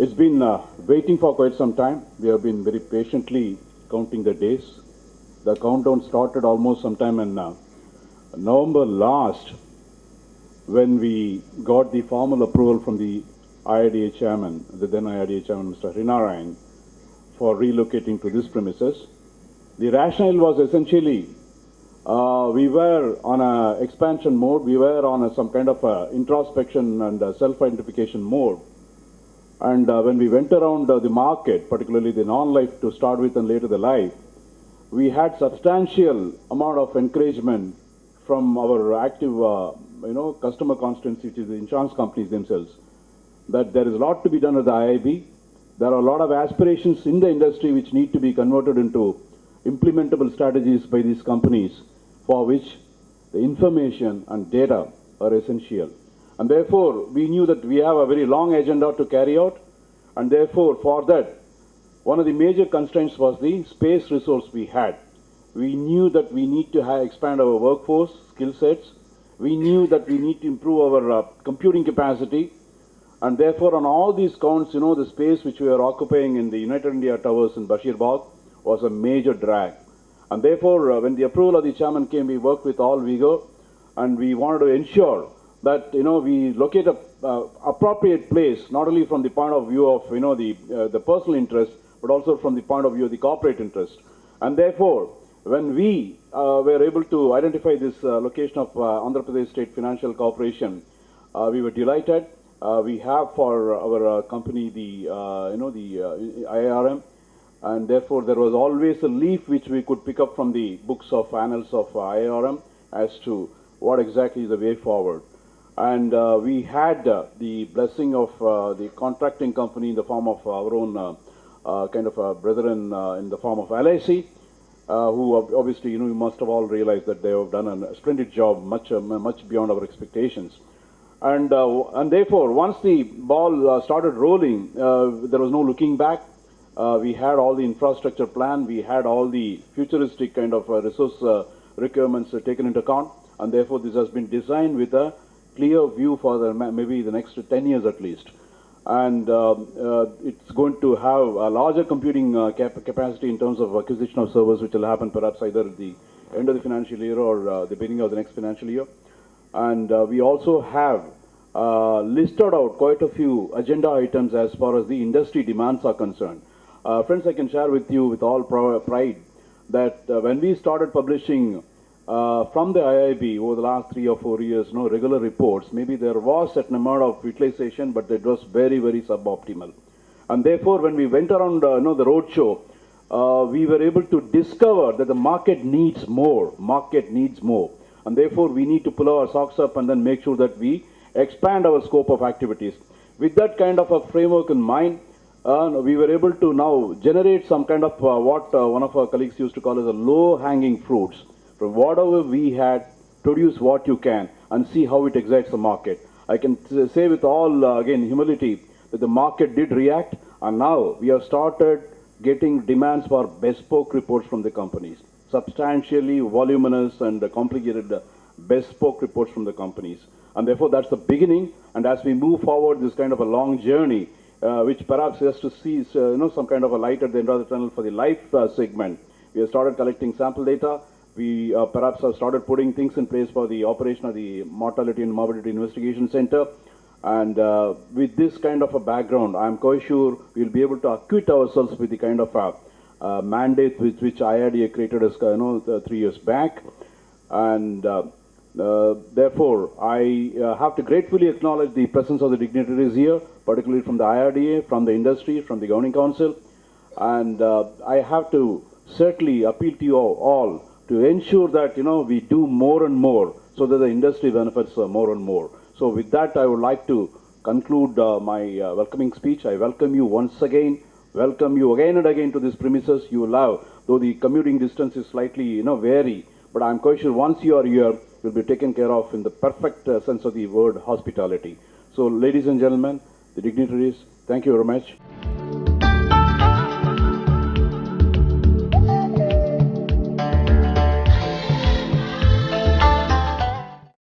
It's been waiting for quite some time. We have been very patiently counting the days. The countdown started almost sometime in November last, when we got the formal approval from the IRDA chairman, the then IRDA chairman, Mr. Hrinarayan, for relocating to this premises. The rationale was essentially we were on an expansion mode, we were on some kind of introspection and self-identification mode. And when we went around the market, particularly the non-life to start with and later the life, we had substantial amount of encouragement from our active customer constituency, which is the insurance companies themselves, that there is a lot to be done at the IIB. There are a lot of aspirations in the industry which need to be converted into implementable strategies by these companies, for which the information and data are essential. And therefore, we knew that we have a very long agenda to carry out, and therefore, for that, one of the major constraints was the space resource we had. We knew that we need to expand our workforce, skill sets. We knew that we need to improve our computing capacity, and therefore, on all these counts, the space which we are occupying in the United India Towers in Bashir Bagh was a major drag. And therefore, when the approval of the chairman came, we worked with all vigor, and we wanted to ensure that we locate a appropriate place, not only from the point of view of the personal interest, but also from the point of view of the corporate interest. And therefore, when we were able to identify this location of Andhra Pradesh State Financial Corporation, we were delighted. We have for our company the IIRM, and therefore there was always a leaf which we could pick up from the books of annals of IIRM as to what exactly is the way forward. And we had the blessing of the contracting company in the form of our own kind of brethren in the form of LIC, who obviously, you must have all realized that they have done a splendid job, much beyond our expectations. And therefore, once the ball started rolling, there was no looking back. We had all the infrastructure plan, we had all the futuristic kind of resource requirements taken into account, and therefore this has been designed with a clear view for maybe the next 10 years at least. And it's going to have a larger computing capacity in terms of acquisition of servers, which will happen perhaps either at the end of the financial year or the beginning of the next financial year. And we also have listed out quite a few agenda items as far as the industry demands are concerned. Friends, I can share with you with all pride that when we started publishing from the IIB over the last 3 or 4 years, regular reports, maybe there was a certain amount of utilization, but it was very, very suboptimal. And therefore, when we went around the roadshow, we were able to discover that the market needs more. And therefore, we need to pull our socks up and then make sure that we expand our scope of activities. With that kind of a framework in mind, we were able to now generate some kind of what one of our colleagues used to call as a low-hanging fruits. From whatever we had, produce what you can and see how it excites the market. I can say with all, again, humility, that the market did react, and now we have started getting demands for bespoke reports from the companies. Substantially voluminous and complicated bespoke reports from the companies. And therefore, that's the beginning. And as we move forward, this kind of a long journey, which perhaps has to see some kind of a light at the end of the tunnel for the life segment. We have started collecting sample data. We perhaps have started putting things in place for the operation of the Mortality and Morbidity Investigation Center. And with this kind of a background, I'm quite sure we'll be able to acquit ourselves with the kind of mandate with which IRDA created us 3 years back. And therefore, I have to gratefully acknowledge the presence of the dignitaries here, particularly from the IRDA, from the industry, from the Governing Council. And I have to certainly appeal to you all to ensure that we do more and more so that the industry benefits more and more. So with that, I would like to conclude my welcoming speech. I welcome you once again, welcome you again and again to this premises. You love, though the commuting distance is slightly vary, but I'm quite sure once you are here, you'll be taken care of in the perfect sense of the word hospitality. So ladies and gentlemen, the dignitaries, thank you very much.